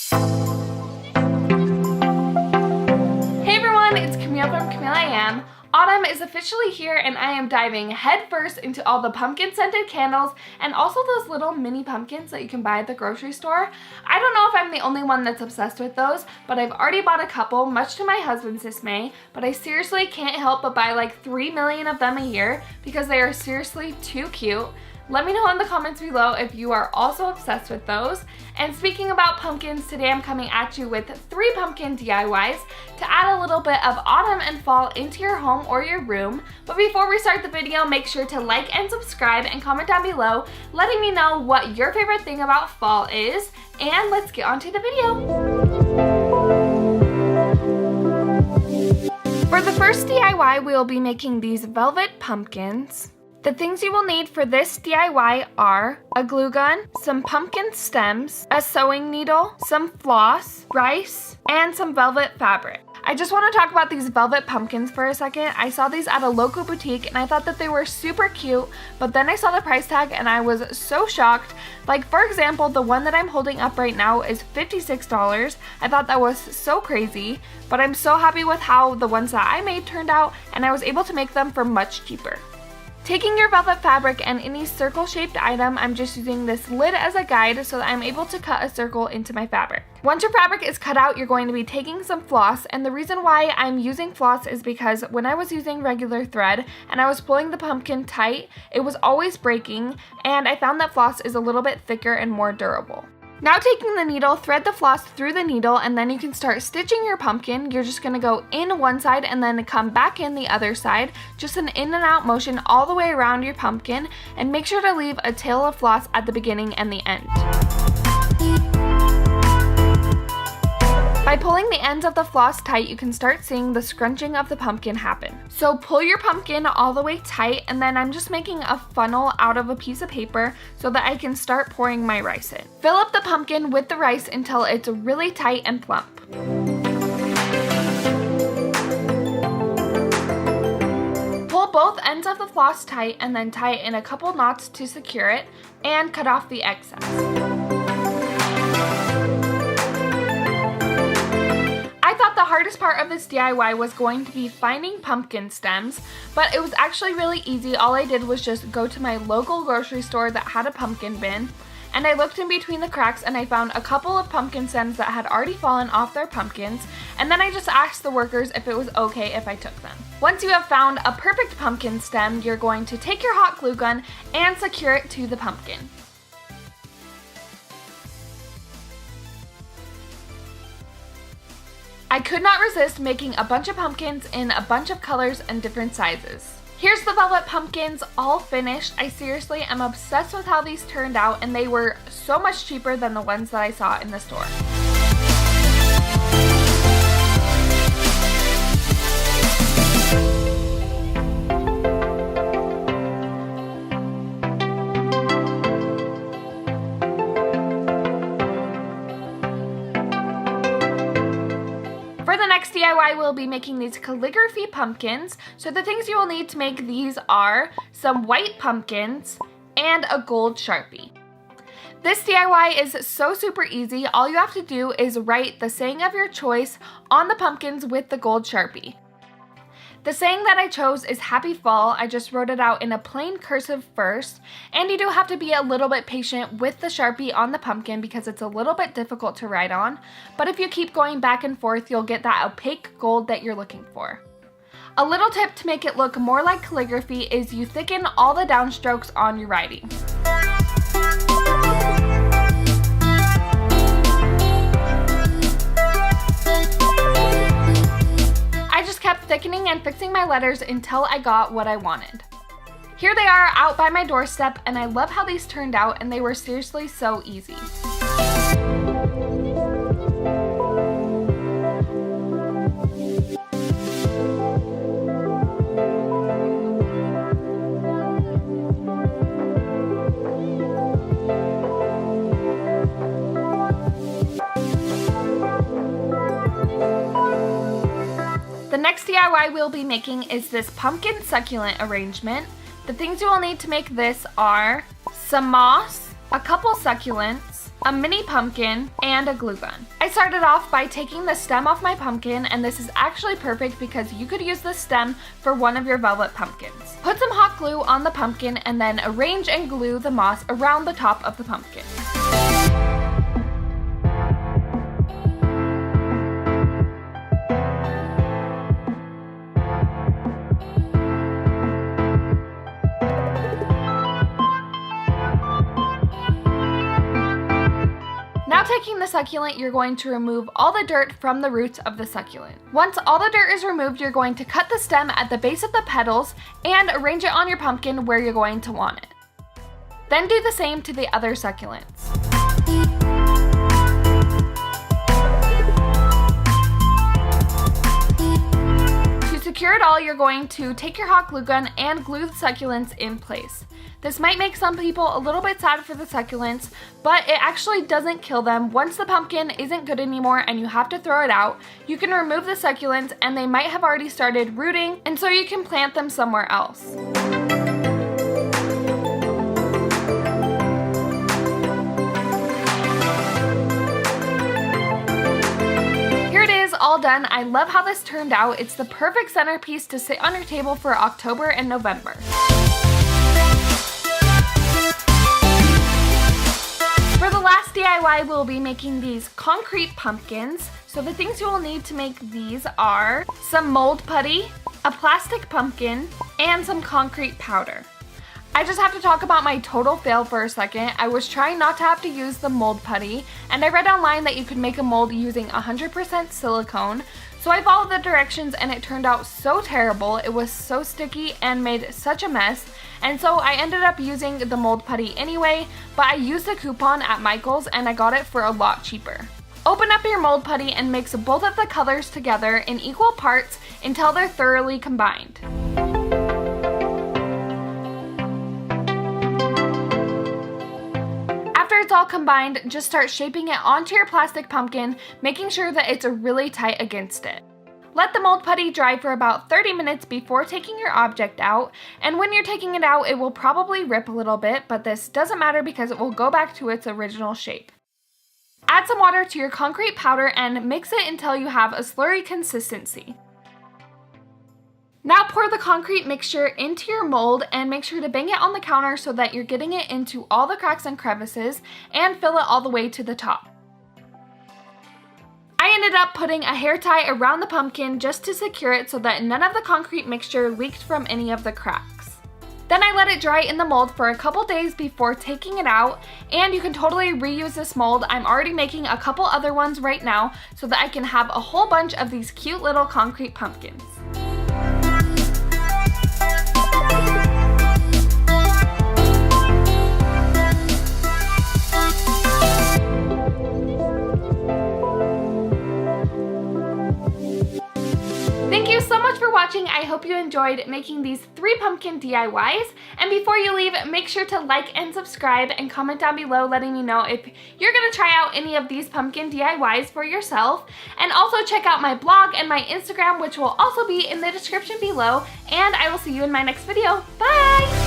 Hey everyone, it's Camille from Camilleiam. Autumn is officially here and I am diving headfirst into all the pumpkin scented candles and also those little mini pumpkins that you can buy at the grocery store. I don't know if I'm the only one that's obsessed with those, but I've already bought a couple, much to my husband's dismay, but I seriously can't help but buy like 3 million of them a year because they are seriously too cute. Let me know in the comments below if you are also obsessed with those. And speaking about pumpkins, today I'm coming at you with 3 pumpkin DIYs to add a little bit of autumn and fall into your home or your room. But before we start the video, make sure to like and subscribe and comment down below letting me know what your favorite thing about fall is. And let's get on to the video. For the first DIY, we will be making these velvet pumpkins. The things you will need for this DIY are a glue gun, some pumpkin stems, a sewing needle, some floss, rice, and some velvet fabric. I just want to talk about these velvet pumpkins for a second. I saw these at a local boutique and I thought that they were super cute, but then I saw the price tag and I was so shocked. Like, for example, the one that I'm holding up right now is $56. I thought that was so crazy, but I'm so happy with how the ones that I made turned out and I was able to make them for much cheaper. Taking your velvet fabric and any circle-shaped item, I'm just using this lid as a guide so that I'm able to cut a circle into my fabric. Once your fabric is cut out, you're going to be taking some floss, and the reason why I'm using floss is because when I was using regular thread and I was pulling the pumpkin tight, it was always breaking, and I found that floss is a little bit thicker and more durable. Now taking the needle, thread the floss through the needle and then you can start stitching your pumpkin. You're just going to go in one side and then come back in the other side. Just an in and out motion all the way around your pumpkin, and make sure to leave a tail of floss at the beginning and the end. By pulling the ends of the floss tight, you can start seeing the scrunching of the pumpkin happen. So pull your pumpkin all the way tight, and then I'm just making a funnel out of a piece of paper so that I can start pouring my rice in. Fill up the pumpkin with the rice until it's really tight and plump. Pull both ends of the floss tight and then tie it in a couple knots to secure it, and cut off the excess. The hardest part of this DIY was going to be finding pumpkin stems, but it was actually really easy. All I did was just go to my local grocery store that had a pumpkin bin, and I looked in between the cracks and I found a couple of pumpkin stems that had already fallen off their pumpkins, and then I just asked the workers if it was okay if I took them. Once you have found a perfect pumpkin stem, you're going to take your hot glue gun and secure it to the pumpkin. I could not resist making a bunch of pumpkins in a bunch of colors and different sizes. Here's the velvet pumpkins all finished. I seriously am obsessed with how these turned out, and they were so much cheaper than the ones that I saw in the store. Next DIY, we'll be making these calligraphy pumpkins. So the things you will need to make these are some white pumpkins and a gold Sharpie. This DIY is so super easy. All you have to do is write the saying of your choice on the pumpkins with the gold Sharpie. The saying that I chose is Happy Fall. I just wrote it out in a plain cursive first, and you do have to be a little bit patient with the Sharpie on the pumpkin because it's a little bit difficult to write on, but if you keep going back and forth, you'll get that opaque gold that you're looking for. A little tip to make it look more like calligraphy is you thicken all the downstrokes on your writing. Kept thickening and fixing my letters until I got what I wanted. Here they are out by my doorstep, and I love how these turned out, and they were seriously so easy. The next DIY we'll be making is this pumpkin succulent arrangement. The things you will need to make this are some moss, a couple succulents, a mini pumpkin, and a glue gun. I started off by taking the stem off my pumpkin, and this is actually perfect because you could use the stem for one of your velvet pumpkins. Put some hot glue on the pumpkin and then arrange and glue the moss around the top of the pumpkin. Now taking the succulent, you're going to remove all the dirt from the roots of the succulent. Once all the dirt is removed, you're going to cut the stem at the base of the petals and arrange it on your pumpkin where you're going to want it. Then do the same to the other succulents. To secure it all, you're going to take your hot glue gun and glue the succulents in place. This might make some people a little bit sad for the succulents, but it actually doesn't kill them. Once the pumpkin isn't good anymore and you have to throw it out, you can remove the succulents and they might have already started rooting, and so you can plant them somewhere else. Here it is, all done. I love how this turned out. It's the perfect centerpiece to sit on your table for October and November. For the last DIY, we'll be making these concrete pumpkins. So the things you will need to make these are some mold putty, a plastic pumpkin, and some concrete powder. I just have to talk about my total fail for a second. I was trying not to have to use the mold putty, and I read online that you could make a mold using 100% silicone. So I followed the directions and it turned out so terrible. It was so sticky and made such a mess. And so I ended up using the mold putty anyway, but I used a coupon at Michael's and I got it for a lot cheaper. Open up your mold putty and mix both of the colors together in equal parts until they're thoroughly combined. After it's all combined, just start shaping it onto your plastic pumpkin, making sure that it's really tight against it. Let the mold putty dry for about 30 minutes before taking your object out, and when you're taking it out, it will probably rip a little bit, but this doesn't matter because it will go back to its original shape. Add some water to your concrete powder and mix it until you have a slurry consistency. Now pour the concrete mixture into your mold and make sure to bang it on the counter so that you're getting it into all the cracks and crevices, and fill it all the way to the top. I ended up putting a hair tie around the pumpkin just to secure it so that none of the concrete mixture leaked from any of the cracks. Then I let it dry in the mold for a couple days before taking it out, and you can totally reuse this mold. I'm already making a couple other ones right now so that I can have a whole bunch of these cute little concrete pumpkins. Thank you so much for watching. I hope you enjoyed making these 3 pumpkin DIYs. And before you leave, make sure to like and subscribe and comment down below letting me know if you're going to try out any of these pumpkin DIYs for yourself. And also check out my blog and my Instagram, which will also be in the description below. And I will see you in my next video. Bye!